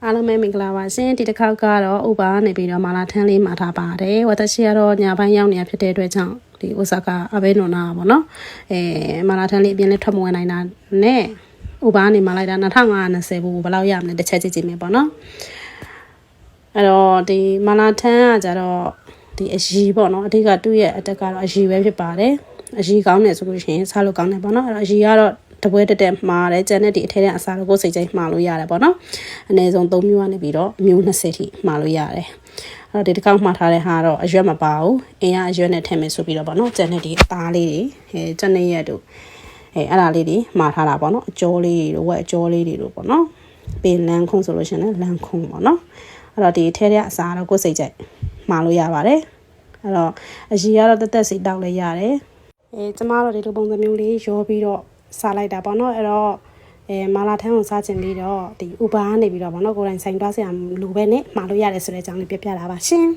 အားလုံးပဲမင်္ဂလာပါရှင်ဒီတစ်ခေါက်ကတော့ဥပါနေပြီးတော့မာလာထန်းလေးမှာထားပါတယ်ဝတ်တရှိကတော့ညာပိုင်းရောက်နေတာဖြစ်တဲ့အတွက်ကြောင့်ဒီဥစားကအဘဲနော်နာပေါ့နော်မာလာထန်းလေးအပြင်လေးထွက်မဝင်နိုင်တာနဲ့ဥပါနေမှာလိုက်တာ2520ဘူးဘယ်လောက်ရမလဲတစ်ချက်ကြည့်ကြည့်မယ်ပေါ့နော်အဲ့တော့ဒီမာလာထန်းကကြတော့ဒီအရီပေါ့နော်အဓိကသူ့ရဲ့အတက်ကတော့အရီပဲဖြစ်ပါတယ်အရီကောင်းတယ်ဆိုလို့ရှိရင်စားလို့ကောင်းတယ်ပေါ့နော်အဲ့တော့အရီကတော့တပွဲတက်မှားတယ်ကျန်တဲ့ဒီအထက်တဲ့အစားကိုစိတ်ချင်းမှားလို့ရတယ်ပေါ့နော်အနည်းဆုံး3မျိုးကနေပြီးတော့အမျိုး20ထိမှားလို့ရတယ်အဲ့တော့ဒီတစ်ခေါက်မှားထားတဲ့ဟာတော့အရွက်မပါဘူးအင်းကအရွက်နဲ့ထည့်မယ်ဆိုပြီးတော့ပေါ့နော်ကျန်တဲ့ဒီအသားလေးတွေကျန်တဲ့ရက်တို့အဲ့ဒါလေးတွေမှားထားတာပေါ့နော်အကျော်လေးတွေဝက်အကျော်လေးတွေတို့ပေါ့နော်ပင်လန်းခုံဆိုလို့ရှိရင်လန်းခုံပေါ့နော်အဲ့တော့ဒီအထက်တဲ့အစားတော့ကိုစိတ်ချင်းမှားလို့ရပါတယ်အဲ့တော့အရီကတော့တက်စီတောက်လဲရတယ်ကျမတို့ဒီလိုပုံစံမျိုးလေးရောပြီးတော့စားလိုက်တာပေါ့နော်အဲ့တော့မာလာထန်းကိုစားချင်ပြီးတော့ဒီဥပါကနေပြီးတော့ပေါ့နော်ကိုယ်တိုင်ဆိုင်သွားစရာမလိုပဲနဲ့မှာလို့ရတယ်ဆိုတဲ့အကြောင်းလေးပြပြတာပါရှင်